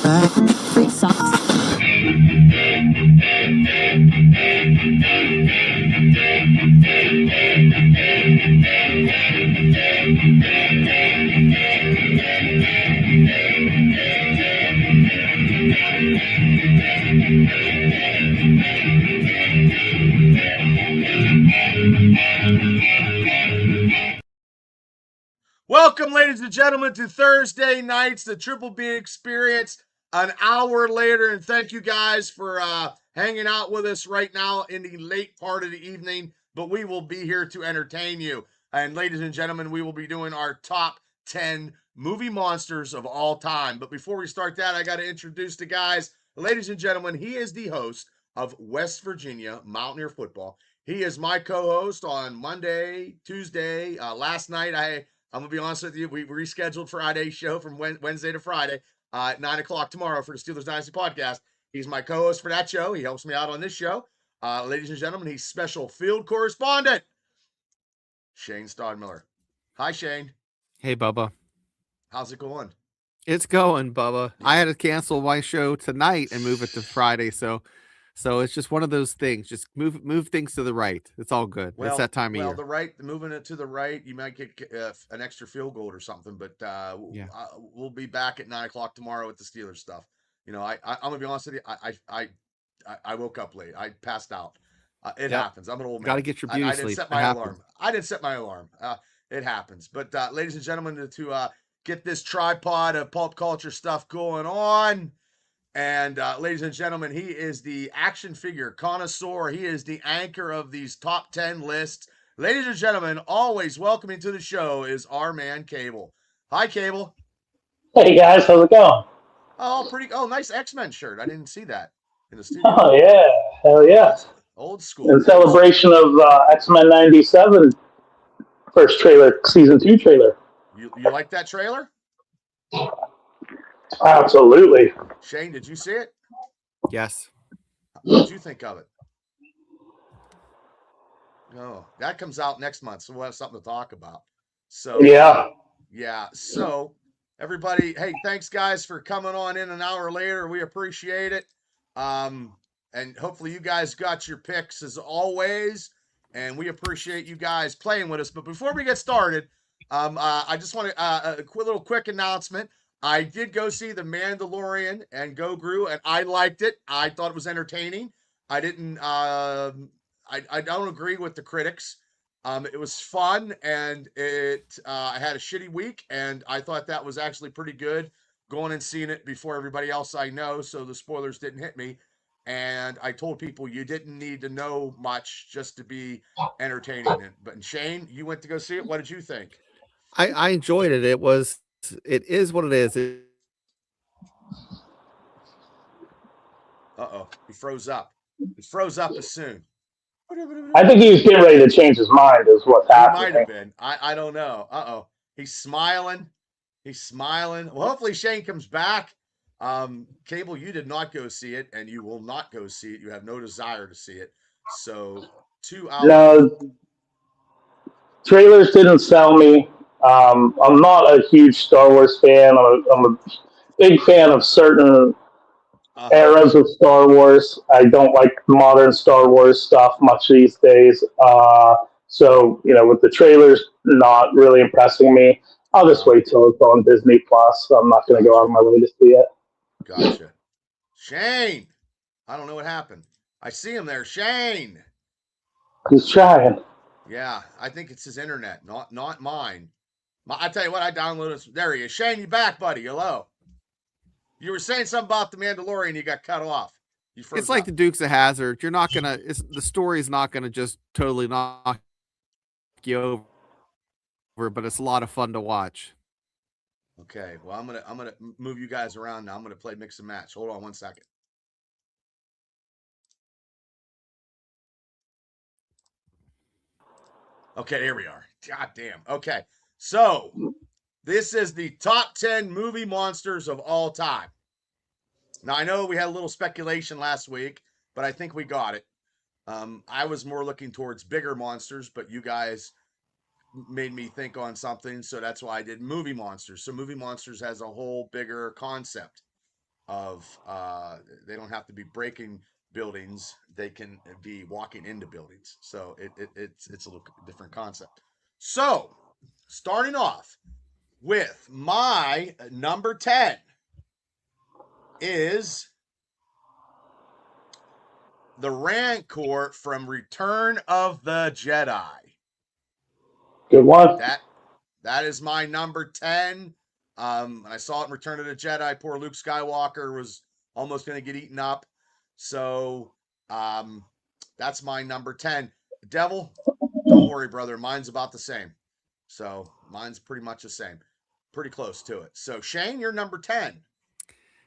Free socks. Welcome, ladies and gentlemen, to Thursday nights, the Triple B Experience, an hour later. And thank you guys for hanging out with us right now in the late part of the evening. But we will be here to entertain you. And ladies and gentlemen, we will be doing our top 10 movie monsters of all time. But before we start that, I got to introduce the guys. Ladies and gentlemen, he is the host of West Virginia Mountaineer Football. He is my co-host on Monday, Tuesday. Last night, I'm going to be honest with you. We rescheduled Friday's show from Wednesday to Friday at 9 o'clock tomorrow for the Steelers Dynasty podcast. He's my co-host for that show. He helps me out on this show. Ladies and gentlemen, he's special field correspondent, Shane Stodmiller. Hi, Shane. Hey, Bubba. How's it going? It's going, Bubba. I had to cancel my show tonight and move it to Friday, so it's just one of those things. Just move things to the right. It's all good. It's that time of year. Well, moving it to the right, you might get an extra field goal or something, but we'll be back at 9 o'clock tomorrow with the Steelers stuff. You know, I'm gonna be honest with you. I woke up late. I passed out. It happens. I'm an old man. Got to get your beauty sleep. I didn't set my alarm. I didn't set my alarm. It happens. But ladies and gentlemen, to get this tripod of pulp culture stuff going on. And ladies and gentlemen, he is the action figure connoisseur. He is the anchor of these top 10 lists. Ladies and gentlemen, always welcoming to the show is our man, Cable. Hi, Cable. Hey, guys. How's it going? Oh, nice X-Men shirt. I didn't see that in the studio. Oh, yeah. Hell yeah. Old school. In celebration of X-Men 97 first trailer, season 2 trailer. You like that trailer? Absolutely. Shane, did you see it? Yes. What did you think of it? Oh, that comes out next month, so we'll have something to talk about. So yeah. So everybody, hey, thanks guys for coming on in an hour later. We appreciate it. And hopefully you guys got your picks as always, and we appreciate you guys playing with us. But before we get started, I just want to a little quick announcement. I did go see The Mandalorian and Go Gru, and I liked it. I thought it was entertaining. I didn't. I don't agree with the critics. It was fun, and I had a shitty week, and I thought that was actually pretty good. Going and seeing it before everybody else I know, so the spoilers didn't hit me. And I told people you didn't need to know much just to be entertaining. But Shane, you went to go see it. What did you think? I enjoyed it. It is what it is. Uh-oh, he froze up. He froze up as soon. I think he was getting ready to change his mind is what's happening. He might have been. I don't know. Uh-oh. He's smiling. Well, hopefully Shane comes back. Cable, you did not go see it, and you will not go see it. You have no desire to see it. So 2 hours. No, trailers didn't sell me. I'm not a huge Star Wars fan. I'm a big fan of certain eras of Star Wars. I don't like modern Star Wars stuff much these days. So, with the trailers not really impressing me, I'll just wait till it's on Disney Plus. I'm not going to go out of my way to see it. Gotcha. Shane! I don't know what happened. I see him there. Shane! He's trying. Yeah, I think it's his internet, not mine. I tell you what, I downloaded. There he is. Shane, you back, buddy? Hello. You were saying something about the Mandalorian. You got cut off. It's like the Dukes of Hazzard. You're not gonna. The story's not gonna just totally knock you over, but it's a lot of fun to watch. Okay. Well, I'm gonna move you guys around now. I'm gonna play mix and match. Hold on 1 second. Okay, here we are. God damn. Okay. So, this is the top 10 movie monsters of all time. Now, I know we had a little speculation last week, but I think we got it. I was more looking towards bigger monsters, but you guys made me think on something, so that's why I did movie monsters. So, movie monsters has a whole bigger concept. of they don't have to be breaking buildings; they can be walking into buildings. So it's a little different concept. So starting off with my number 10 is the Rancor from Return of the Jedi. Good one. That is my number 10. I saw it in Return of the Jedi. Poor Luke Skywalker was almost going to get eaten up. So that's my number 10. Devil, don't worry, brother. Mine's about the same. So mine's pretty much the same. Pretty close to it. So Shane, you're number 10.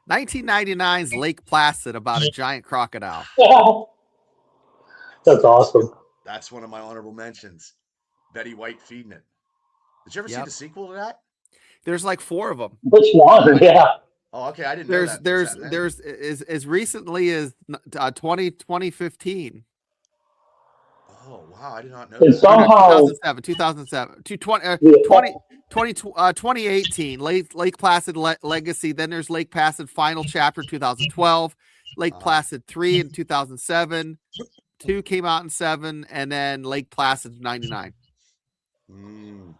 1999's Lake Placid about a giant crocodile. That's awesome. That's one of my honorable mentions. Betty White feeding it. Did you ever see the sequel to that? There's like 4 of them. Which one? Yeah. Oh, okay. I didn't know that. There's as recently as 2015. Oh, wow. I did not know And that. somehow 2007. 2018. Lake Placid Legacy. Then there's Lake Placid Final Chapter 2012. Lake Placid 3 in 2007. 2 came out in 7, and then Lake Placid 99. And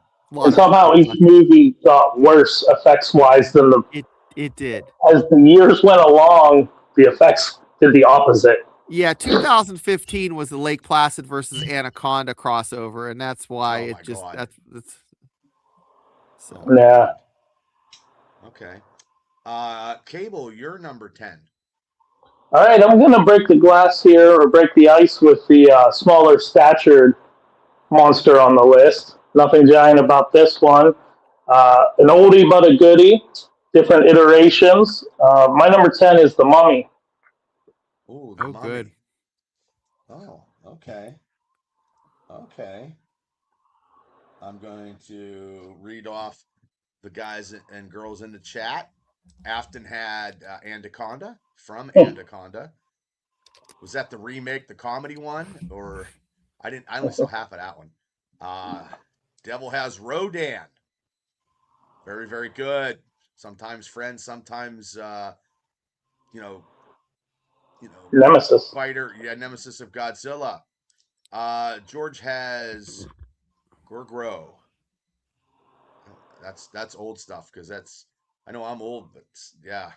somehow each fun. movie got worse effects wise than the. It did. As the years went along, the effects did the opposite. Yeah, 2015 was the Lake Placid versus Anaconda crossover, and that's why that's so. Yeah. Okay. Cable, you're number 10. All right, I'm going to break the glass here, or break the ice with the smaller statured monster on the list. Nothing giant about this one. An oldie but a goodie. Different iterations. My number 10 is The Mummy. Ooh, the Mummy. Good. Oh, okay. Okay. I'm going to read off the guys and girls in the chat. Afton had Anaconda from Anaconda. Was that the remake, the comedy one? Or I only saw half of that one. Devil has Rodan. Very, very good. Sometimes friends, sometimes Nemesis. Fighter, nemesis of Godzilla. George has Gorgro. That's old stuff because I know I'm old, but yeah.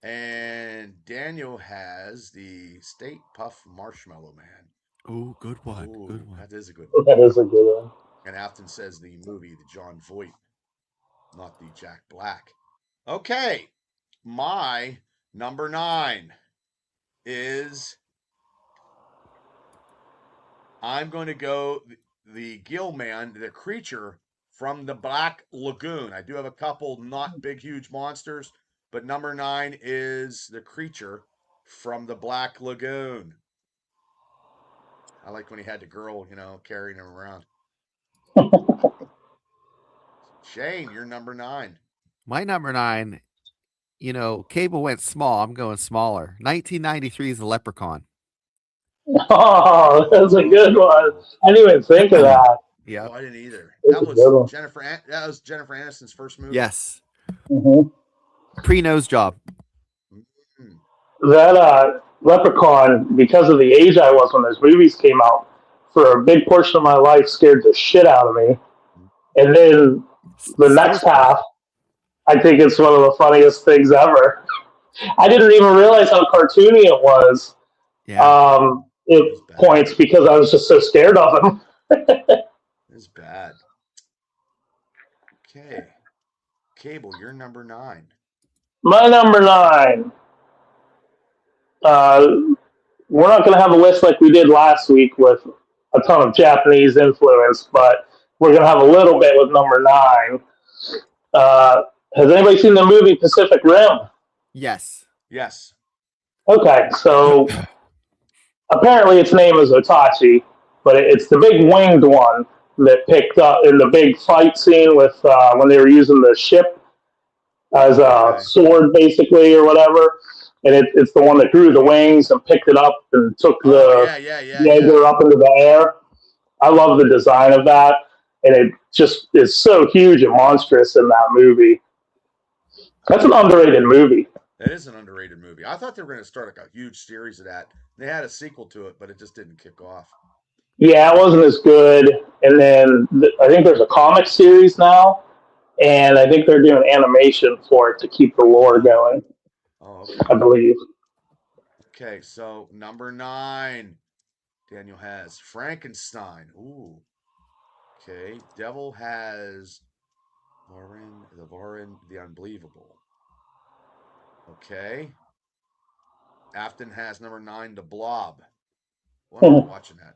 And Daniel has the State Puff Marshmallow Man. Oh, good one. Ooh, good one. That is a good one. That is a good one. And Afton says the movie, the John Voight, not the Jack Black. Okay. My number 9 is I'm going to go the Gill Man, the creature from the Black Lagoon. I do have a couple not big, huge monsters, but number 9 is the creature from the Black Lagoon. I like when he had the girl, carrying him around. Shane, you're number 9. My number 9, Cable went small. I'm going smaller. 1993 is The Leprechaun. Oh, that's a good one. I didn't even think of that. Yeah. Oh, I didn't either. That's That was Jennifer Aniston's first movie. Yes. Mm-hmm. Pre-nose job. That Leprechaun, because of the age I was when those movies came out, for a big portion of my life scared the shit out of me. And then the next half, I think it's one of the funniest things ever. I didn't even realize how cartoony it was. Yeah. It points because I was just so scared of him. It's bad. Okay. Cable, you're number 9. My number 9. We're not going to have a list like we did last week with a ton of Japanese influence, but we're going to have a little bit with number 9. Has anybody seen the movie Pacific Rim? Yes. Yes. Okay, so apparently its name is Otachi, but it's the big winged one that picked up in the big fight scene with when they were using the ship as a sword, basically, or whatever. And it's the one that grew the wings and picked it up and took the Jaeger up into the air. I love the design of that, and it just is so huge and monstrous in that movie. That's an underrated movie. That is an underrated movie. I thought they were going to start like a huge series of that. They had a sequel to it, but it just didn't kick off. Yeah, it wasn't as good. And then I think there's a comic series now, and I think they're doing animation for it to keep the lore going. Oh, okay. I believe. Okay, so number 9, Daniel has Frankenstein. Ooh. Okay, Devil has Warren, the Unbelievable. Okay. Afton has number 9, The Blob. Well, I'm not watching that.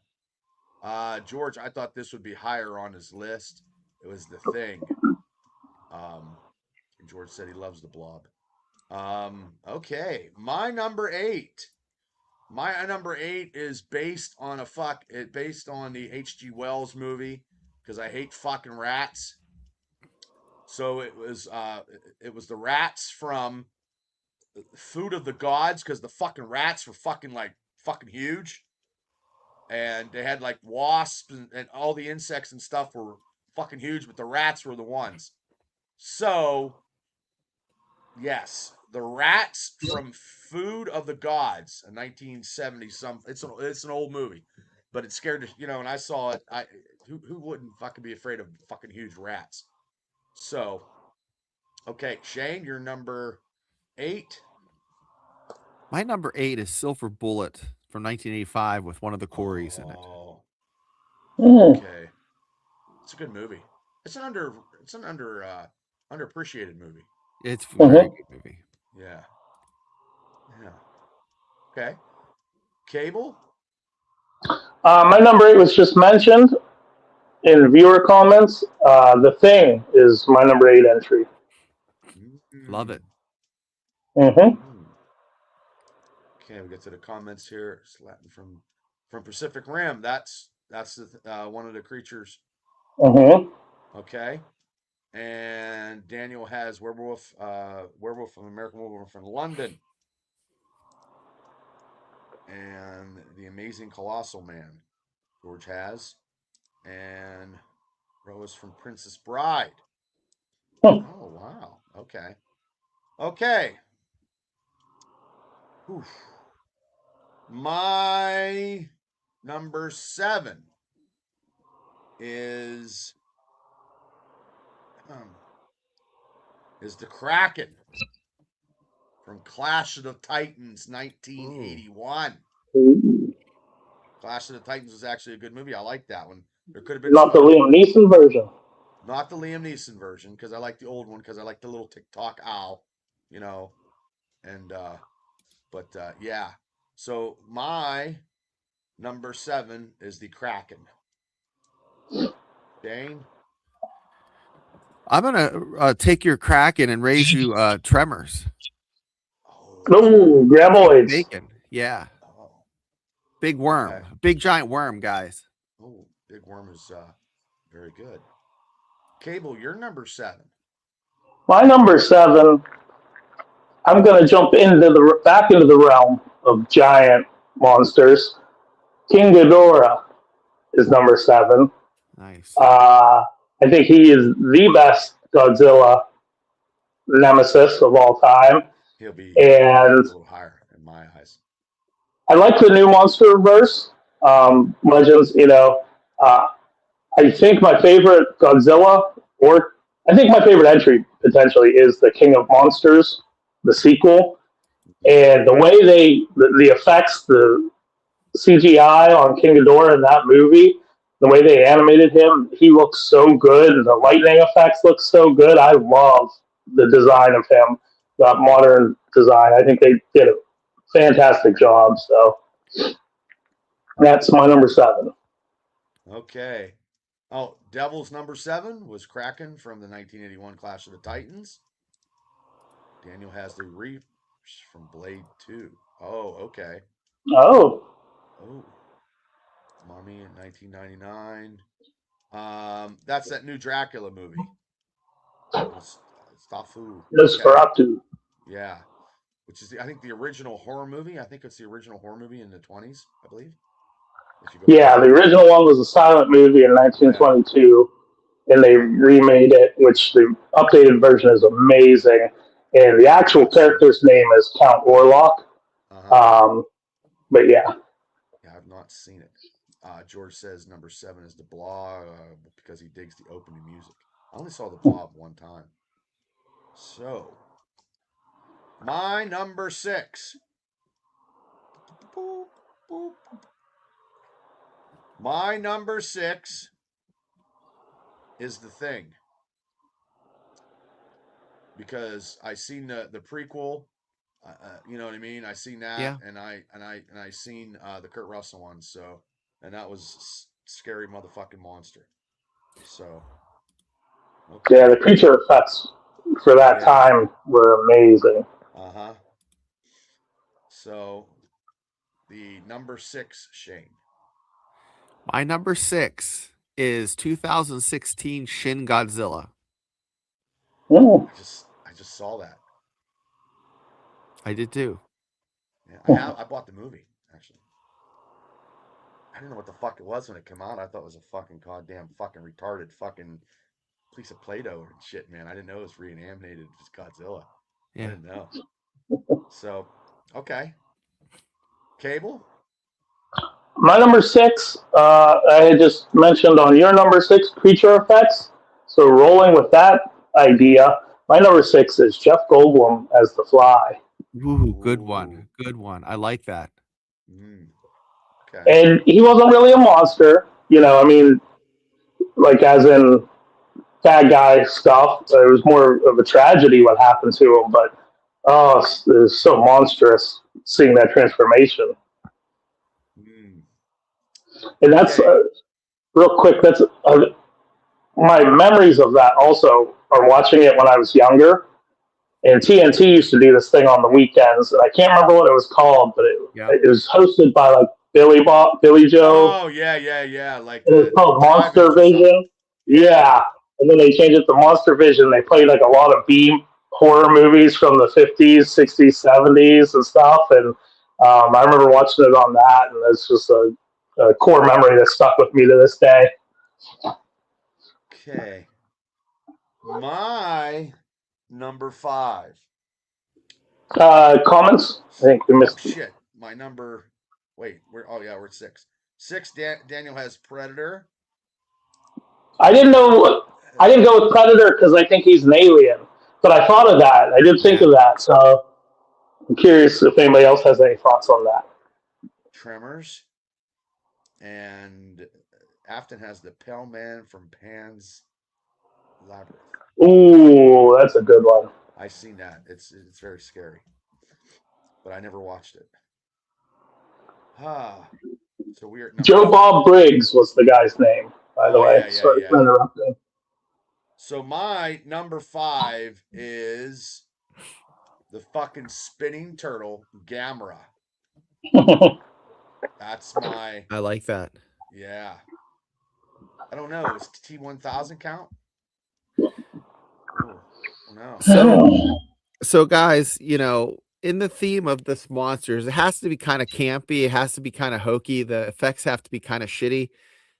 George, I thought this would be higher on his list. It was The Thing. And George said he loves The Blob. Okay, my number 8. My number 8 is based on based on the H.G. Wells movie because I hate fucking rats. So it was the rats from Food of the Gods because the fucking rats were fucking huge, and they had like wasps and all the insects and stuff were fucking huge, but the rats were the ones. So yes, the rats from Food of the Gods, a 1970 it's an old movie, but it scared when I saw it, who wouldn't fucking be afraid of fucking huge rats? So, okay, Shane, you're number 8. My number 8 is Silver Bullet from 1985 with one of the Coreys in it. Okay. It's a good movie. It's an underappreciated movie. It's a very good movie. Yeah. Okay. Cable? My number 8 was just mentioned in viewer comments. The Thing is my number 8 entry. Love it. Mm-hmm. Okay, we get to the comments here. It's Latin from Pacific Rim. That's one of the creatures. Mm-hmm. Okay. And Daniel has Werewolf from American Werewolf in London. And The Amazing Colossal Man, George has. And Rose from Princess Bride. Oh, wow. Okay. Okay. Oof. My number 7 is the Kraken from Clash of the Titans 1981. Ooh. Clash of the Titans was actually a good movie. I like that one. There could have been Not the Liam Neeson version. Not the Liam Neeson version because I like the old one because I like the little TikTok owl, and yeah. So my number 7 is the Kraken. Dane? I'm gonna take your Kraken and raise you Tremors. Oh, Graboids. Bacon. Yeah. Oh. Big worm. Okay. Big giant worm, guys. Oh, big worm is very good. Cable, you're number 7. My number 7, I'm going to jump back into the realm of giant monsters. King Ghidorah is number 7. Nice. I think he is the best Godzilla nemesis of all time. He'll be a little higher in my eyes. I like the new MonsterVerse Legends. I think my favorite Godzilla, or I think my favorite entry potentially is the King of Monsters, the sequel, and the way the effects, the CGI on King Ghidorah in that movie, the way they animated him, he looks so good, and the lightning effects look so good. I love the design of him, that modern design. I think they did a fantastic job. So that's my number 7. Okay. Oh, Devil's number 7 was Kraken from the 1981 Clash of the Titans. Daniel has the Reapers from Blade 2. Oh, okay. Oh. Mummy in 1999. That's that new Dracula movie. Stafu. Nosferatu. Okay. Yeah. Which is, I think, the original horror movie. I think it's the original horror movie in the 20s, I believe. Yeah, the original one was a silent movie in 1922, and they remade it, which the updated version is amazing. and the actual character's name is Count Orlok. But yeah. Yeah, I've not seen it. George says number 7 is the Blob because he digs the opening music. I only saw the Blob one time. So, my number 6. Boop, boop. My number 6 is The Thing. Because I seen the prequel, you know what I mean. I seen that, Yeah. and I seen the Kurt Russell one. So, and that was scary motherfucking monster. So, okay. Yeah, the creature effects for that time were amazing. So, the number 6, Shane. My number 6 is 2016 Shin Godzilla. I just saw that. I did too. Yeah, I bought the movie actually. I didn't know what the fuck it was when it came out. I thought it was a fucking goddamn fucking retarded fucking piece of Play-Doh and shit, man. I didn't know it was reanimated as Godzilla. Yeah. I didn't know. So, okay. Cable? My number 6, I had just mentioned on your number 6, creature effects. So rolling with that idea, my number 6 is Jeff Goldblum as the Fly. Ooh, good one. Good one. I like that. Okay. And he wasn't really a monster, you know, I mean, like as in bad guy stuff. It was more of a tragedy what happened to him, but it was so monstrous seeing that transformation. And that's real quick. That's my memories of that. Also, are watching it when I was younger. And TNT used to do this thing on the weekends, and I can't remember what it was called, but it was hosted by like Billy Joe. Oh yeah. Like it was called Monster Vision. Yeah, and then they changed it to Monster Vision. They played like a lot of B horror movies from the 50s, 60s, 70s, and stuff. And I remember watching it on that, and it's just a core memory that stuck with me to this day. Okay, my number 5. Comments? I think we missed. Shit, my number. Wait, we're at 6. 6. Daniel has Predator. I didn't go with Predator because I think he's an alien, but I thought of that. I did think of that, so I'm curious if anybody else has any thoughts on that. Tremors, and Afton has the Pale Man from Pan's Labyrinth. Ooh, that's a good one. I've seen that. It's very scary, but I never watched it. So we're Joe Bob Briggs was the guy's name, by the way. Sorry for interrupting. So my number 5 is the fucking spinning turtle, Gamera. That's my. I like that. Yeah. I don't know. Does T-1000 count? No. So guys, you know, in the theme of this monsters, it has to be kind of campy. It has to be kind of hokey. The effects have to be kind of shitty.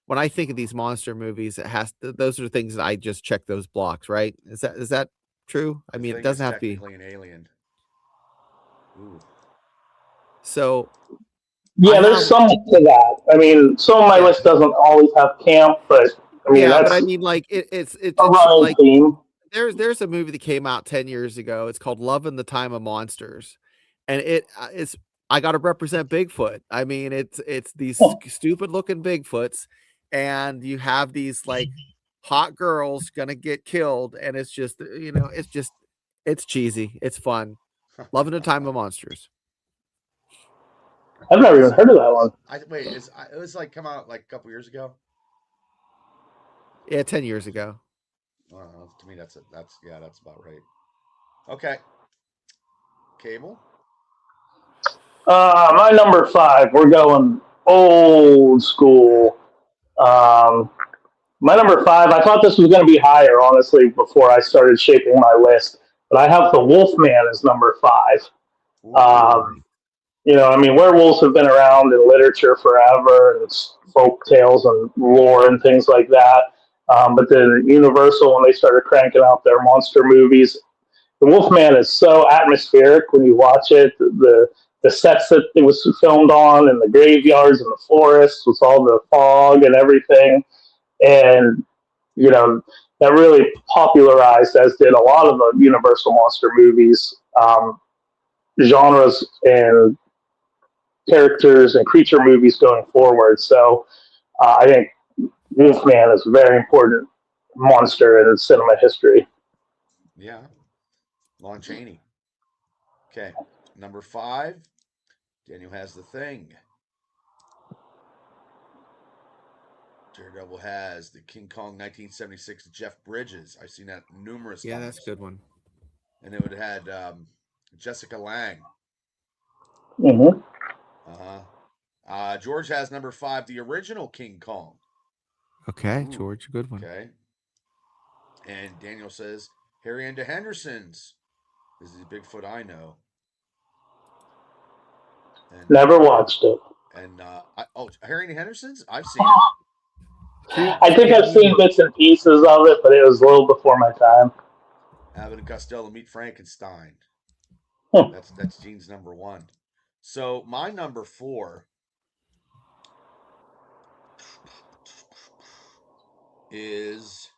When I think of these monster movies, those are the things that I just check those blocks, right? Is that true? I mean, it doesn't have to be an alien. Ooh. So yeah, there's some to that. I mean, some of my list doesn't always have camp, but I mean, but I mean, like it's a running like theme. There's a movie that came out 10 years ago. It's called Love in the Time of Monsters, and it's I got to represent Bigfoot. I mean, it's these stupid looking Bigfoots, and you have these like hot girls gonna get killed, and it's just, you know, it's cheesy, it's fun. Love in the Time of Monsters. I've never even heard of that one. It was like come out like a couple years ago. Yeah, 10 years ago. To me, that's about right. Okay. Cable. My number 5. We're going old school. My number 5. I thought this was going to be higher, honestly, before I started shaping my list. But I have the Wolfman as number 5. You know, I mean, werewolves have been around in literature forever, and it's folk tales and lore and things like that. But then Universal, when they started cranking out their monster movies, the Wolfman is so atmospheric when you watch it. The sets that it was filmed on, and the graveyards and the forests with all the fog and everything, and you know that really popularized, as did a lot of the Universal monster movies, genres and characters and creature movies going forward. So I think Wolfman is a very important monster in cinema history. Yeah. Lon Chaney. Okay. Number 5. Daniel has The Thing. Daredevil has the King Kong 1976 Jeff Bridges. I've seen that numerous times. Yeah, that's a good one. And it would have had Jessica Lange. Mm-hmm. George has number 5, the original King Kong. Okay, ooh, George, good one. Okay. And Daniel says Harry and the Hendersons. This is the Bigfoot I know. And, never watched it. And Harry and the Hendersons? I've seen it. I think I've seen bits and pieces of it, but it was a little before my time. Abbott and Costello Meet Frankenstein. Hmm. That's Gene's number 1. So my number 4 is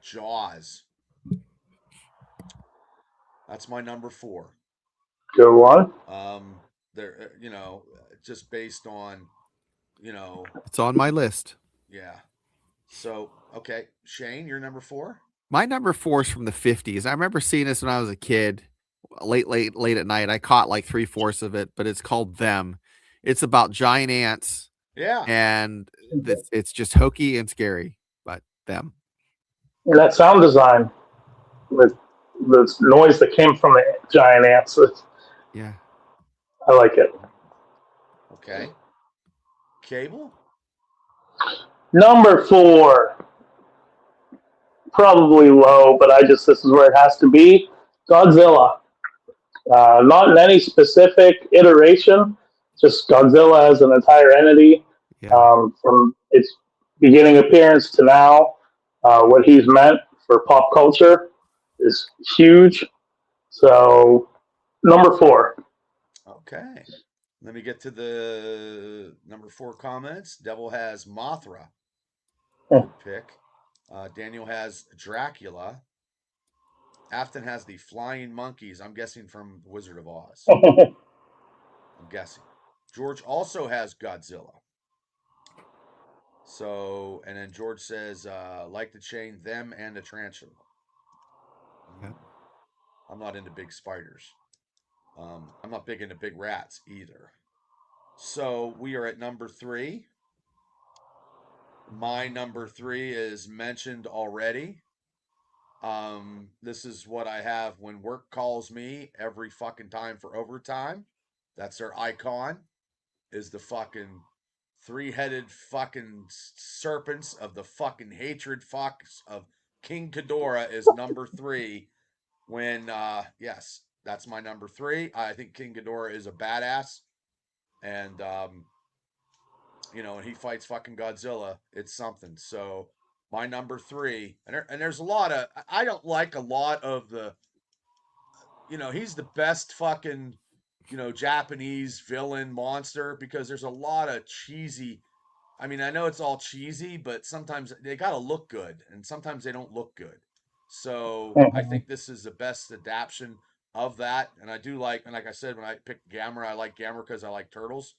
Jaws. That's my number 4. Good one. There, just based on, it's on my list. Yeah. So, okay, Shane, your number 4? My number 4 is from the 50s. I remember seeing this when I was a kid, late at night. I caught like 3/4 of it, but it's called Them. It's about giant ants. Yeah. And it's just hokey and scary, but Them. And that sound design, the noise that came from the giant ants. Yeah. I like it. Okay. Cable? Number 4. Probably low, but this is where it has to be. Godzilla. Not in any specific iteration, just Godzilla as an entire entity. Yeah. From its beginning appearance to now, what he's meant for pop culture is huge. So, number 4. Okay. Let me get to the number 4 comments. Devil has Mothra. Good pick. Daniel has Dracula. Afton has the Flying Monkeys. I'm guessing from Wizard of Oz. I'm guessing. George also has Godzilla. So, and then George says, like the chain, Them, and the tarantula. Yeah. I'm not into big spiders. I'm not big into big rats either. So we are at number 3. My number 3 is mentioned already. This is what I have when work calls me every fucking time for overtime. That's their icon, is the fucking 3-headed fucking serpents of the fucking hatred fox of King Ghidorah is number 3. When, yes, that's my number 3. I think King Ghidorah is a badass. And, and he fights fucking Godzilla. It's something. So my number 3, and there's a lot of, I don't like a lot of the, he's the best fucking, Japanese villain monster, because there's a lot of cheesy. I mean, I know it's all cheesy, but sometimes they got to look good, and sometimes they don't look good. So I think this is the best adaptation of that. And I do like, and like I said, when I picked Gamera, I like Gamera because I like turtles.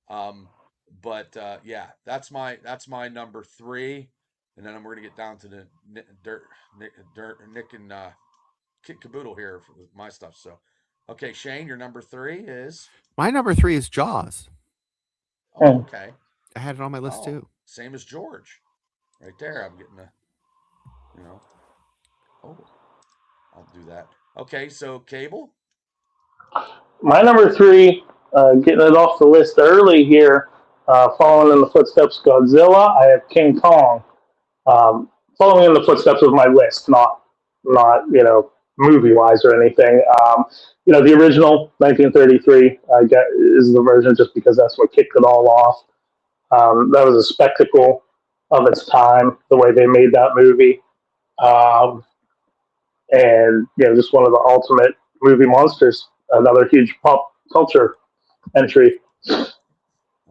Yeah, that's my number 3. And then we're gonna get down to the Nick and Kit Caboodle here with my stuff. So, okay, Shane, your number 3 is? My number 3 is Jaws. Oh, okay. I had it on my list too. Same as George, right there. I'm getting I'll do that. Okay, so Cable. My number 3, getting it off the list early here, following in the footsteps of Godzilla, I have King Kong. Following in the footsteps of my list, not movie-wise or anything. The original 1933 is the version, just because that's what kicked it all off. That was a spectacle of its time, the way they made that movie. And just one of the ultimate movie monsters. Another huge pop culture entry.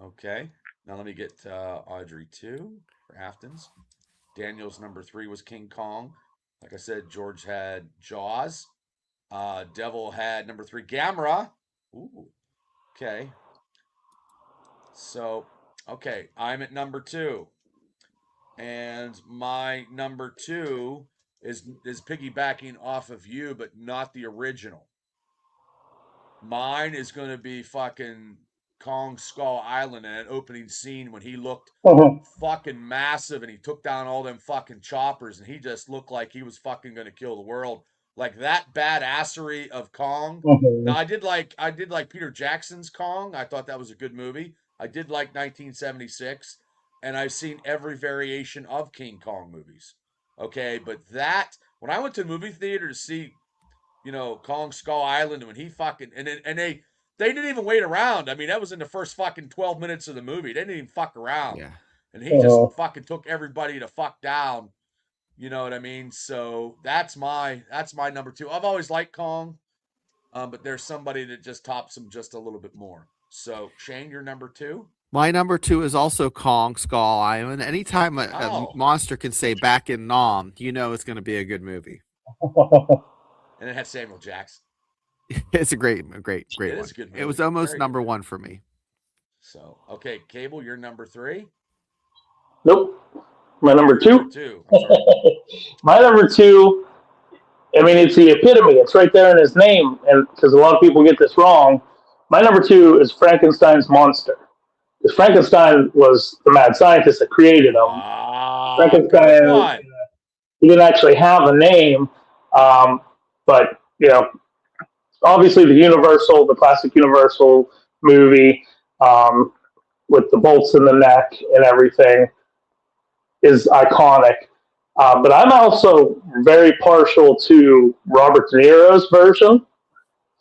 Okay. Now let me get Audrey 2 for Aftons. Daniel's number 3 was King Kong. Like I said, George had Jaws. Devil had number 3 Gamera. Ooh. Okay. So, okay, I'm at number 2. And my number 2 is piggybacking off of you, but not the original. Mine is going to be fucking Kong Skull Island and an opening scene when he looked fucking massive and he took down all them fucking choppers and he just looked like he was fucking going to kill the world. Like that badassery of Kong. Now I did like Peter Jackson's Kong. I thought that was a good movie. I did like 1976, and I've seen every variation of King Kong movies. Okay, but that when I went to the movie theater to see Kong Skull Island when he fucking and they didn't even wait around. I mean, that was in the first fucking 12 minutes of the movie. They didn't even fuck around. Yeah. And he just fucking took everybody to fuck down. You know what I mean? So that's my number 2. I've always liked Kong, but there's somebody that just tops him just a little bit more. So Shane, you're number 2. My number 2 is also Kong Skull Island. Anytime a monster can say "back in Nam," it's going to be a good movie. And it had Samuel Jackson. It's a great It one. is a good movie. It was almost Very number good. 1 for me. So, okay, Cable, you're number 3. Nope. My number 2? Number 2. I'm sorry. My number 2, I mean, it's the epitome. It's right there in his name, and because a lot of people get this wrong. My number 2 is Frankenstein's monster. Because Frankenstein was the mad scientist that created him. Good Frankenstein, one. he didn't actually have a name, but obviously the classic Universal movie with the bolts in the neck and everything is iconic. But I'm also very partial to Robert De Niro's version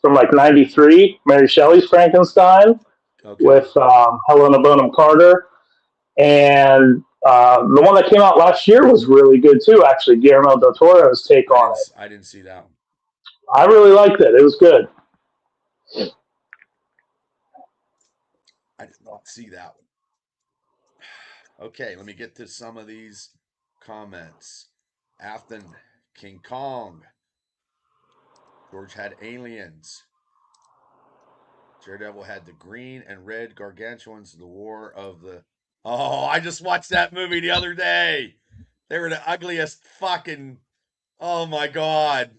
from like '93, Mary Shelley's Frankenstein with Helena Bonham Carter. And the one that came out last year was really good too, actually, Guillermo del Toro's take on it. I didn't see that one. I really liked it. It was good. I did not see that one. Okay, let me get to some of these comments. Afton, King Kong. George had aliens. Daredevil had the green and red gargantuans, the war of the... Oh, I just watched that movie the other day. They were the ugliest fucking... Oh, my God.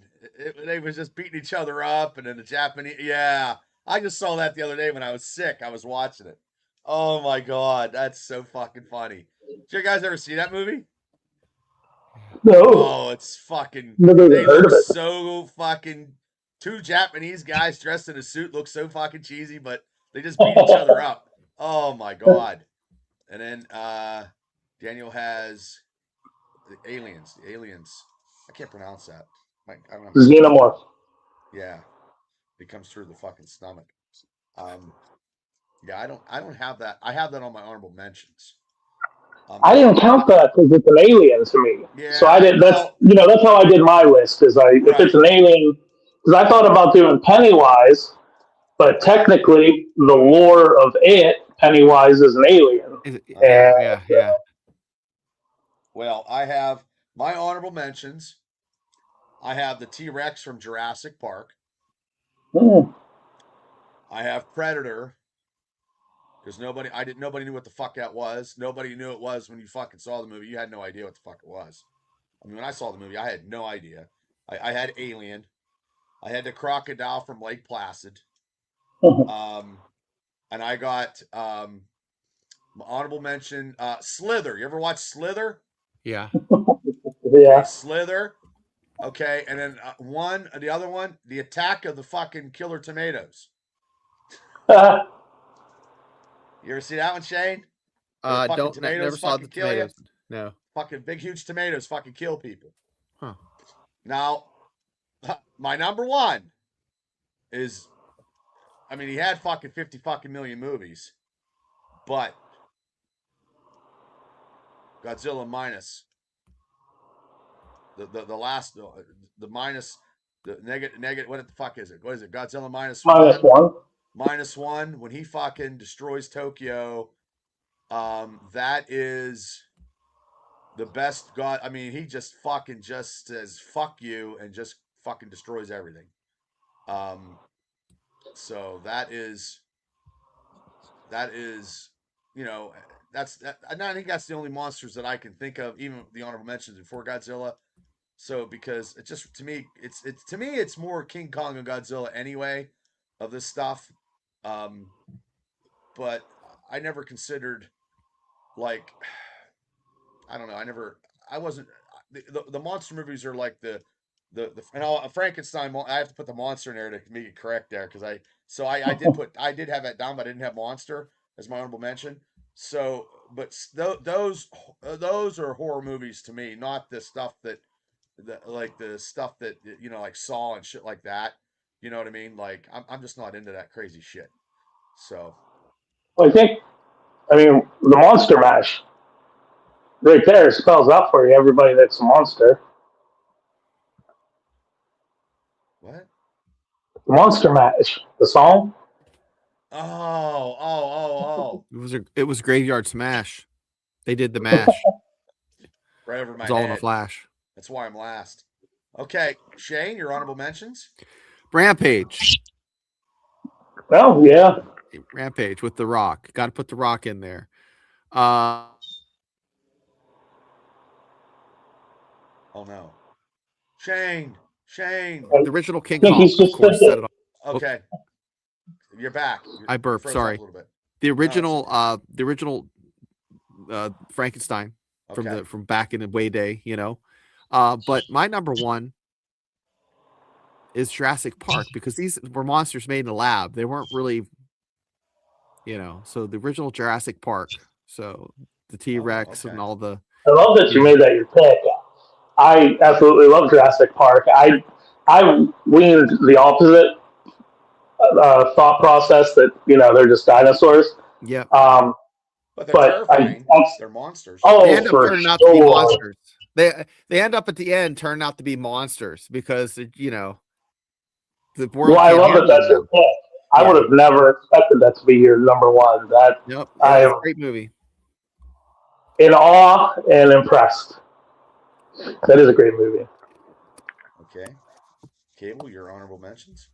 They was just beating each other up, and then the Japanese... Yeah, I just saw that the other day when I was sick. I was watching it. Oh, my God. That's so fucking funny. Did you guys ever see that movie? No. Oh, it's fucking... Never They heard look of it. so fucking... Two Japanese guys dressed in a suit look so fucking cheesy, but they just beat each other up. Oh, my God. And then Daniel has the aliens. I can't pronounce that. I don't know. Xenomorph. Yeah. It comes through the fucking stomach. Yeah, I don't have that. I have that on my honorable mentions. I didn't count that because it's an alien to me. Yeah, so I did. That's how I did my list. If it's an alien, because I thought about doing Pennywise, but technically the lore of it, Pennywise is an alien. Yeah. Well, I have my honorable mentions. I have the T-Rex from Jurassic Park. I have Predator. Because nobody knew what the fuck that was. Nobody knew it was when you fucking saw the movie. You had no idea what the fuck it was. I mean, when I saw the movie, I had no idea. I had Alien. I had the crocodile from Lake Placid. And I got honorable mention Slither. You ever watch Slither? Yeah. Yeah. Okay, Slither. Okay, and then the other one, The Attack of the fucking Killer Tomatoes. You ever see that one, Shane? Never saw the tomatoes. No. Fucking big, huge tomatoes fucking kill people. Huh. Now, my number 1 is, I mean, he had fucking 50 fucking million movies, but Godzilla minus the last the minus the negative. What the fuck is it? What is it? Godzilla minus -1. -1 when he fucking destroys Tokyo. That is the best God. I mean, he just fucking just says fuck you and just fucking destroys everything. So that is, you know, I think that's the only monsters that I can think of, even the honorable mentions before Godzilla. So because it just to me, it's more King Kong and Godzilla anyway of this stuff. But I never considered, like, I don't know. I wasn't. The monster movies are like Frankenstein. I have to put the monster in there to make it correct there because I did have that down, but I didn't have monster as my honorable mention. So, but those are horror movies to me, not the stuff that the stuff that like Saw and shit like that. You know what I mean? Like I'm just not into that crazy shit. So Well, I mean, the Monster Mash right there spells out for you everybody that's a monster. what? The Monster Mash, the song. Oh. It was Graveyard Smash. They did the mash. Right over my It's all in head. a flash. That's why I'm last. Okay, Shane, your honorable mentions. Rampage. Oh yeah. Rampage with The Rock. Got to put The Rock in there. Oh no, Shane. The original King think Kong, he's of just course, set it off. Okay, you're back. I burped. Froze Sorry. up a little bit. The original Frankenstein Okay. from back in the way day, but my number one is Jurassic Park because these were monsters made in a lab. They weren't really, so the original Jurassic Park. So the T-Rex okay. and all the. I love that you made that your pick. I absolutely love Jurassic Park. I leaned the opposite thought process that they're just dinosaurs. Yeah. But they're terrifying. They're monsters. They Oh, end up for turning out to be sure. monsters. They end up at the end turning out to be monsters because the world. Well, I can't love that handle that's your them. pick. I would have never expected that to be your number one. Yep. I It's am a great movie. in awe and impressed. That is a great movie. Okay. Cable, your honorable mentions.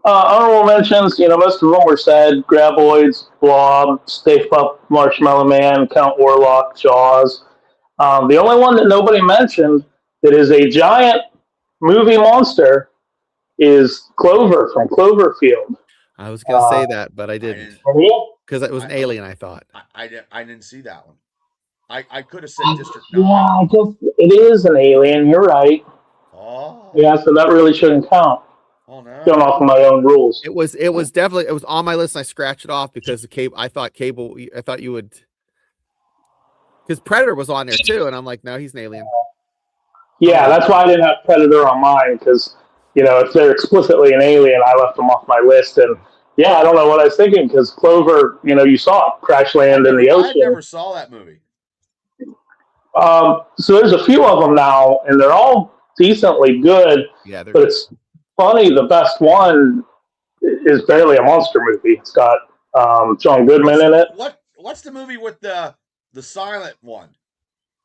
Honorable mentions, most of them were said. Graboids, Blob, Stay Puft, Marshmallow Man, Count Warlock, Jaws. The only one that nobody mentioned that is a giant movie monster is Clover from Cloverfield. I was going to say that, but I didn't. Because it was an alien, I thought. I didn't see that one. I could have said District 9. Yeah, it is an alien. You're right. Oh. Yeah, so that really shouldn't count. Oh no. Going off of my own rules. It was definitely on my list. And I scratched it off because I thought you would, because Predator was on there too, and I'm like, no, he's an alien. Yeah, that's why I didn't have Predator on mine because if they're explicitly an alien, I left them off my list. And yeah, I don't know what I was thinking because Clover, you saw it crash land in the ocean. I never saw that movie. So there's a few of them now, and they're all decently good. Yeah, but it's funny. The best one is barely a monster movie. It's got John Goodman in it. What's the movie with the silent one?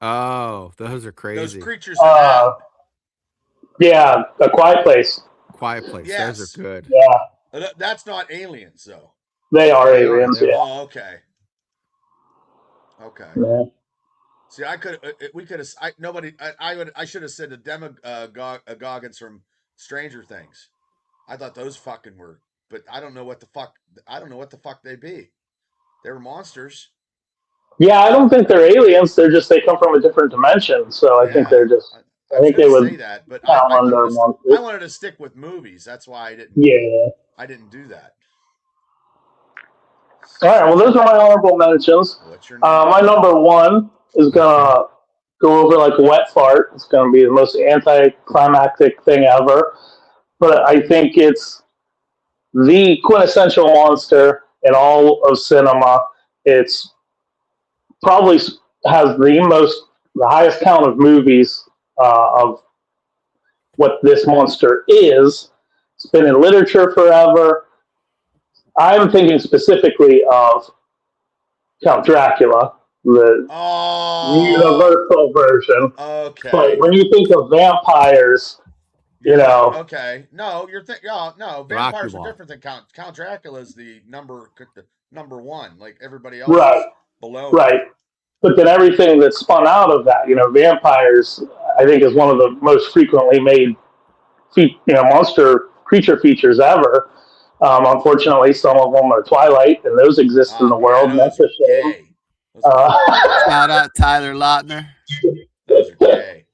Oh, those are crazy. Those creatures. Yeah, A Quiet Place. Quiet Place. Yes. Those are good. Yeah. That's not aliens, though. They are aliens. Yeah. Oh, okay. Okay. Yeah. See, I should have said the Demogorgons from Stranger Things. I thought those fucking were, but I don't know what the fuck they be. They were monsters. Yeah, I don't think they're aliens. They come from a different dimension. So I think they're just. I think they would say that, but I wanted to stick with movies. That's why I didn't. Yeah. I didn't do that. All right. Well, those are my honorable mentions. What's your my number one is gonna go over like a wet fart. It's gonna be the most anticlimactic thing ever, but I think it's the quintessential monster in all of cinema. It's probably has the most the highest count of movies of what this monster is. It's been in literature forever. I'm thinking specifically of Count Dracula, the Oh, universal version. But okay. when you think of vampires, You're okay. No, you're thinking. Oh, no, vampires are Dracula. different than Count Dracula is the number one. Like everybody else right, is below it. right. But then everything that spun out of that, vampires, I think, is one of the most frequently made, monster creature features ever. Unfortunately, some of them are Twilight, and those exist in the Yeah, world, and those that's a are shame. gay. Those are fucking gay. Shout out Tyler Lautner. Those are gay.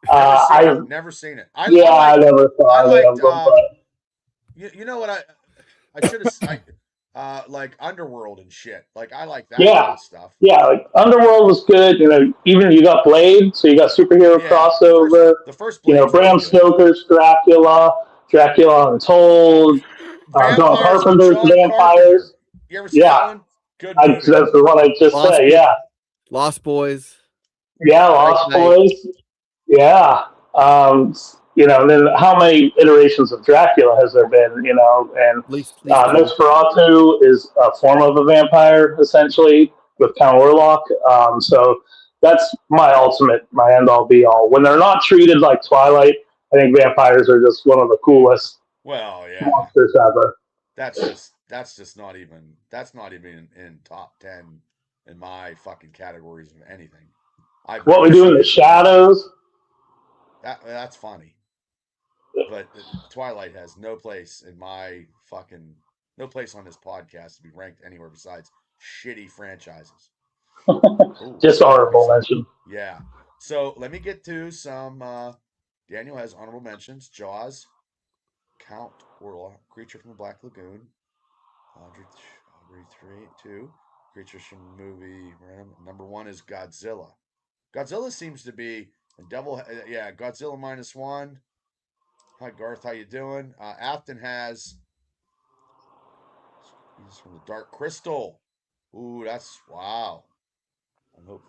Never seen it. I Never seen it. Yeah, I never I saw any liked of them, but you know what I should have like Underworld and shit. Like I like that kind yeah, of stuff. yeah. Like Underworld was good. Even you got Blade, so you got superhero Yeah, crossover. the first Blade's really Bram good. Stoker's Dracula, Dracula Untold, John Vampires with Carpenter's John Carpenter. Vampires. You ever see that Yeah, one? Good movie. that's the one I just Lost, said. Yeah, Lost Boys. yeah, White Lost Knight. Boys. Yeah. And then how many iterations of Dracula has there been? And Least two. Nosferatu is a form of a vampire, essentially, with Count Orlok. So that's my end all be all. When they're not treated like Twilight, I think vampires are just one of the coolest Well, yeah. monsters ever. That's just not even in top 10 in my fucking categories of anything. I've What we never do in seen the it. shadows. That's funny. But Twilight has no place in my fucking no place on this podcast to be ranked anywhere besides shitty franchises. Ooh, Just honorable mention. yeah. So let me get to some. Daniel has honorable mentions: Jaws, Count Orlok, Creature from the Black Lagoon, Audrey 2, Creatures from the movie. Number one is Godzilla. Godzilla seems to be a devil. Yeah, Godzilla -1. Hi Garth, how you doing? Afton has. He's from the Dark Crystal. Ooh, that's wow. I hope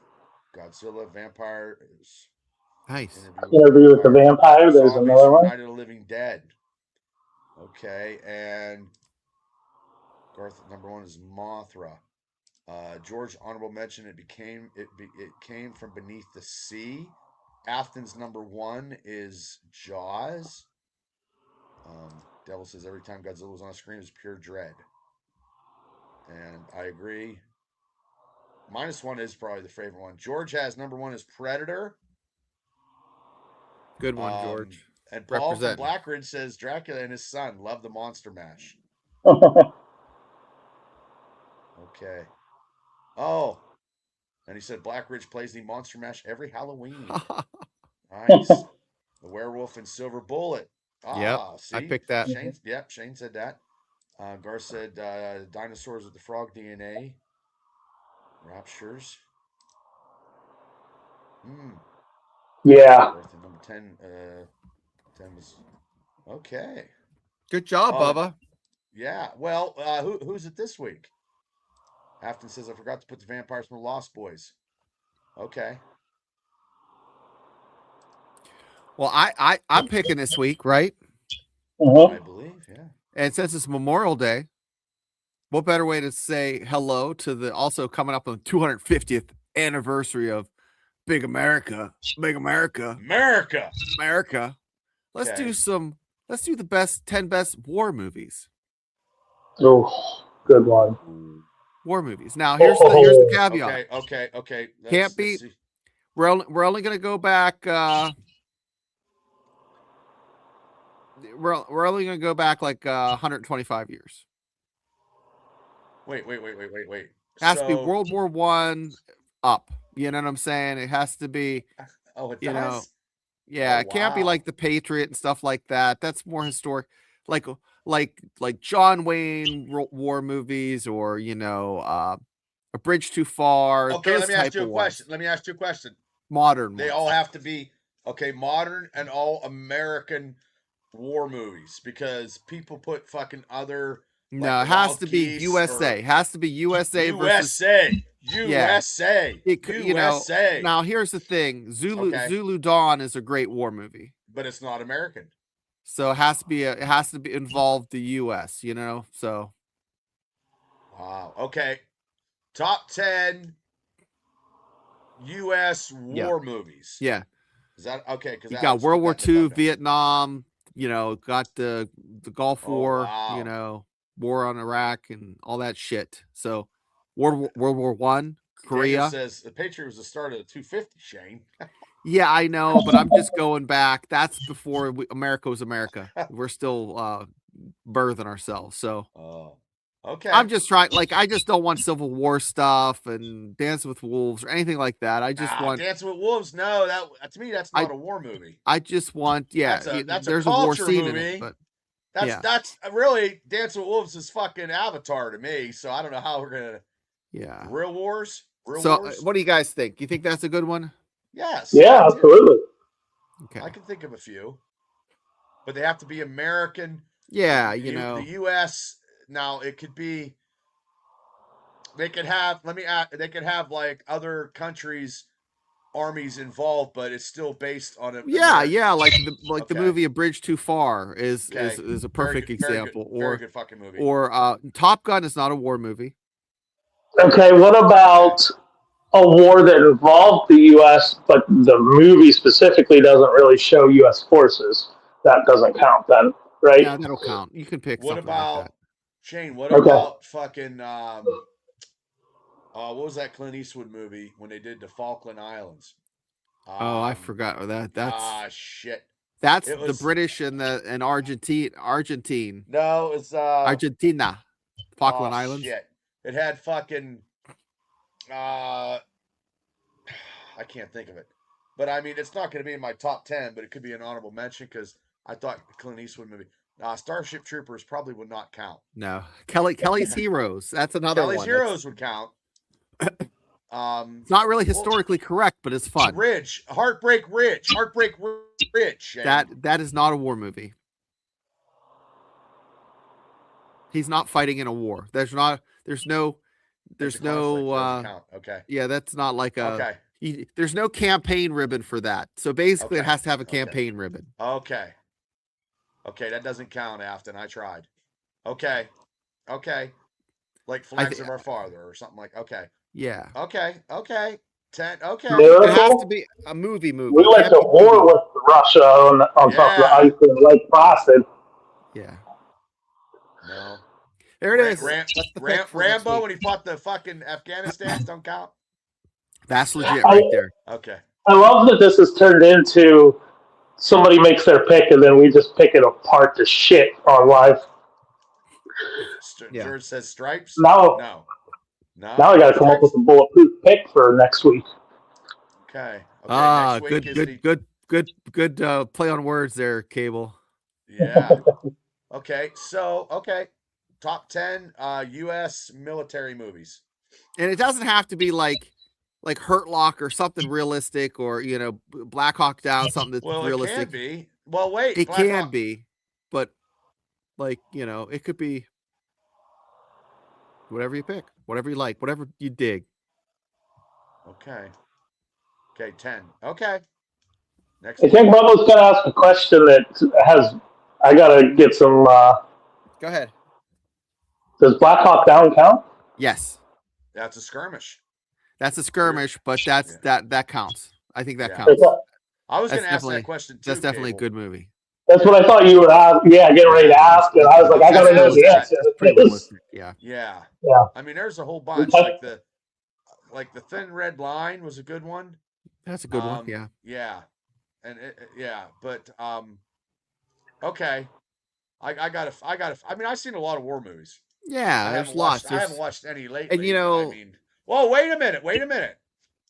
Godzilla Vampires. Nice. Interview with the Vampire. There's Zombies another from one. Night of the Living Dead. Okay, and Garth number one is Mothra. George honorable mention. It came from beneath the sea. Afton's number one is Jaws. Devil says every time Godzilla was on screen it was pure dread, and I agree. -1 is probably the favorite one. George has number one is Predator. Good one, George. And Paul from Representing. Blackridge says Dracula and his son love the Monster Mash. Okay. Oh, and he said Blackridge plays the Monster Mash every Halloween. Nice. The Werewolf and Silver Bullet. Yep, See, I picked that. Shane said that. Garth said dinosaurs with the frog DNA. Raptures. Yeah. Garth number 10. 10 was okay. Good job, Bubba. Yeah. Well, who's it this week? Afton says I forgot to put the Vampires from the Lost Boys. Okay. Well, I'm picking this week, right? Mm-hmm. I believe, yeah. And since it's Memorial Day, what better way to say hello to the also coming up on the 250th anniversary of Big America. Big America. America. Let's do the 10 best war movies. Oh, good one. War movies. Now here's the caveat. Okay. Can't be. We're only going to go back. We're only going to go back like 125 years. Wait. It has to be World War I up. You know what I'm saying? It has to be. Oh, it does. Yeah, it can't be like the Patriot and stuff like that. That's more historic, like John Wayne war movies, or A Bridge Too Far. Okay, let me ask you a question. Modern. They all have to be modern and all American war movies, because people put fucking other No, Like it the has Wild to be Geese USA. or Has to be USA versus USA. yeah. USA. You know, USA. now here's the thing. Okay. Zulu Dawn is a great war movie. But it's not American. So it has to be involved the US, you know? So Wow. Okay. Top 10 US yeah. war movies. Yeah. Is that okay? Because You got World War II, Vietnam, you know, got the Gulf War, wow. you know, war on Iraq and all that shit. So World War One, Korea. Daniel says the Patriot was the start of the 250, Shane. Yeah, I know, but I'm just going back. That's before America was America. We're still birthing ourselves. So okay. I'm just trying, like, I just don't want Civil War stuff and Dance with Wolves or anything like that. I just want Dance with Wolves. No, that to me that's not a war movie. I just want, yeah, that's there's a a war culture scene movie. in it, but that's really Dance with Wolves is fucking Avatar to me. So I don't know how we're gonna real wars. Wars? What do you guys think? You think that's a good one? Yes. Yeah, absolutely. Okay. I can think of a few, but they have to be American. Yeah, you know, the U.S. Now it could be. They could have. Let me add. They could have like other countries' armies involved, but it's still based on a. Yeah, like the movie A Bridge Too Far is a perfect example. Very good fucking movie. Or Top Gun is not a war movie. Okay, what about a war that involved the U.S., but the movie specifically doesn't really show U.S. forces? That doesn't count then, right? Yeah, that'll count. You can pick something like that. Shane, what about fucking what was that Clint Eastwood movie when they did the Falkland Islands? I forgot that. That's shit. That's the British and Argentine. No, it's Argentina. Falkland Islands. Shit. It had fucking I can't think of it. But I mean it's not gonna be in my top 10, but it could be an honorable mention because I thought the Clint Eastwood movie. Starship Troopers probably would not count. No. Kelly's Heroes. That's another one. Kelly's Heroes would count. It's not really historically correct, but it's fun. Heartbreak Ridge. Shane. That is not a war movie. He's not fighting in a war. There's no okay. Yeah, that's not like a there's no campaign ribbon for that. So basically it has to have a campaign ribbon. Okay, that doesn't count, Afton. I tried. Okay. Like Flags of Our Father or something like Yeah. Okay. 10. Okay. Miracle? It has to be a movie. We went to war with Russia on top of the ice in Lake Placid. Yeah. No. There it is. Rambo when he fought the fucking Afghanistan don't count. That's legit right there. Okay. I love that this has turned into somebody makes their pick and then we just pick it apart to shit on live. George says Stripes. No. Now I got to come up with a bulletproof pick for next week. Okay. Good play on words there, Cable. Yeah. Okay. Top 10 U.S. military movies. And it doesn't have to be like Hurt Lock or something realistic, or Black Hawk Down, something that's realistic. It can be. Well, wait. It can be, but it could be whatever you pick, whatever you like, whatever you dig. Okay, 10. Okay. Next. I think Bubba's gonna ask a question that has. I gotta get some. Go ahead. Does Black Hawk Down count? Yes. That's a skirmish. But that counts. I think that counts. I was going to ask that question too. That's definitely a good movie. That's what I thought you would ask. Yeah, getting ready to ask, and I was like, I gotta know the answer. Yeah. Yeah. I mean, there's a whole bunch. Like the Thin Red Line was a good one. That's a good one. Yeah. Yeah, and but okay. I gotta. I mean, I've seen a lot of war movies. Yeah, there's lots. I haven't watched any lately. And I mean, whoa, wait a minute.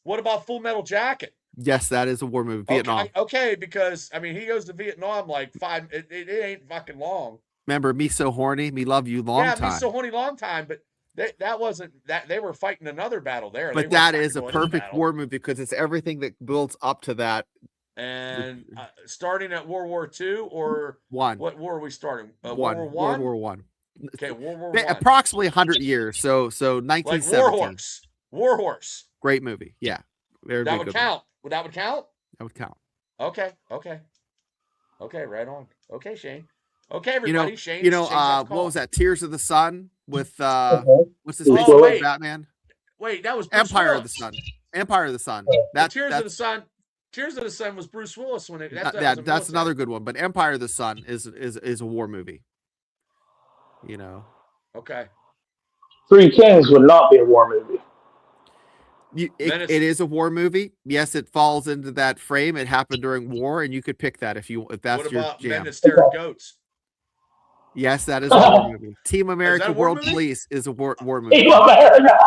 What about Full Metal Jacket? Yes, that is a war movie. Vietnam. Okay, because I mean, he goes to Vietnam like 5. It ain't fucking long. Remember Me So Horny, Me Love You Long Time. Yeah, Me So Horny Long Time, but that wasn't that. They were fighting another battle there. But that is a perfect war movie because it's everything that builds up to that. And starting at World War II or one. What war are we starting? World War One. Okay, World War I. Approximately 100 years. So Like 1917. War Horse. Great movie. Yeah. That would count. That would count? That would count. Okay. Right on. Okay, Shane. Okay, everybody. Shane's what was that? Tears of the Sun with what's his Bruce face? Willis. Batman. Wait, that was Bruce Empire Willis. of the Sun. Empire of the Sun. Tears of the Sun. Tears of the Sun was Bruce Willis when it. That's another good one. But Empire of the Sun is a war movie. You know. Okay. Three Kings would not be a war movie. It is a war movie. Yes, it falls into that frame. It happened during war, and you could pick that if that's what your about jam. Men That Stare at Goats? Yes, that is a war movie. Team America World movie? Police is a war movie. Team America.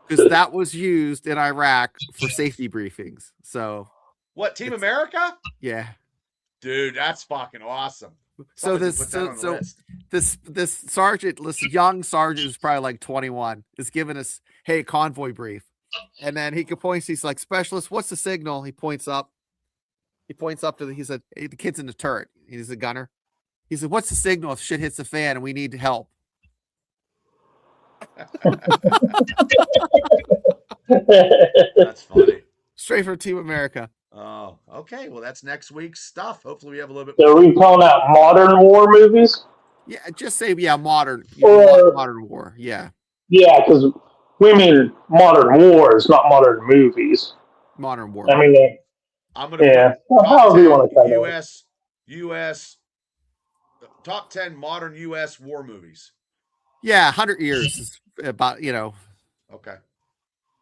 Because that was used in Iraq for safety briefings. So what, Team America? Yeah. Dude, that's fucking awesome. So this sergeant, this young sergeant who's probably like 21, is giving us, hey, convoy brief. And then he points, he's like, specialist, what's the signal? He points up. He said, hey, the kid's in the turret. He's a gunner. He said, what's the signal if shit hits the fan and we need help? That's funny. Straight from Team America. Oh, okay. Well, that's next week's stuff. Hopefully we have a little bit more. Are we calling out modern war movies? Yeah, just say, modern. Modern war. Yeah. Yeah, because we mean modern wars, not modern movies. Modern war. I mean, I'm going to however you want to call it. U.S. top 10 modern U.S. war movies. Yeah, 100 years is about, Okay.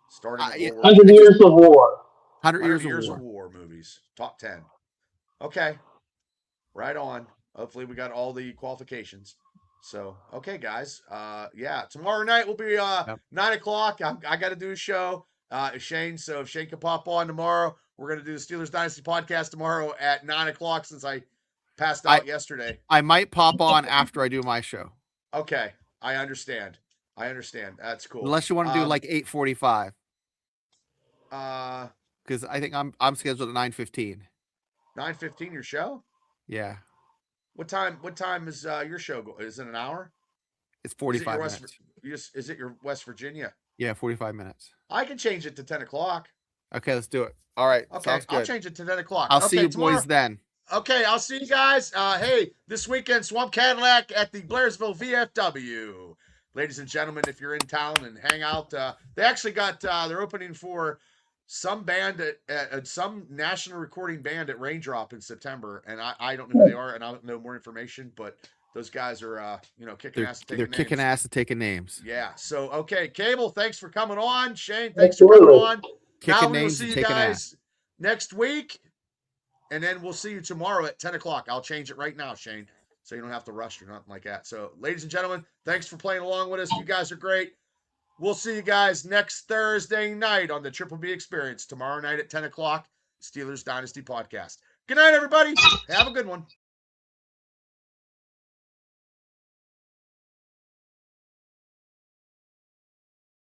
Starting 100 years of war. 100 years of war movies. Top 10. Okay. Right on. Hopefully we got all the qualifications. So, okay, guys. Tomorrow night will be 9 o'clock. I got to do a show. Shane, so if Shane can pop on tomorrow, we're going to do the Steelers Dynasty podcast tomorrow at 9 o'clock since I passed out yesterday. I might pop on after I do my show. Okay. I understand. That's cool. Unless you want to do like 8:45. Because I think I'm scheduled at 9:15. 9:15 your show? Yeah. What time is your show? Is it an hour? It's 45 minutes. Is it your West Virginia? Yeah, 45 minutes. I can change it to 10 o'clock. Okay, let's do it. All right. Okay, I'll change it to 10 o'clock. I'll see you boys then. Okay, I'll see you guys. Hey, this weekend, Swamp Cadillac at the Blairsville VFW. Ladies and gentlemen, if you're in town and hang out, they actually got, they're opening for some band at some national recording band at Raindrop in September. And I don't know who they are and I don't know more information, but those guys are, kicking ass and taking names. They're kicking ass and taking names. Yeah. So, okay, Cable, thanks for coming on. Shane, thanks for coming on. Kicking names and taking ass. Next week. And then we'll see you tomorrow at 10 o'clock. I'll change it right now, Shane, so you don't have to rush or nothing like that. So, ladies and gentlemen, thanks for playing along with us. You guys are great. We'll see you guys next Thursday night on the Triple B Experience. Tomorrow night at 10 o'clock, Steelers Dynasty Podcast. Good night, everybody. Have a good one.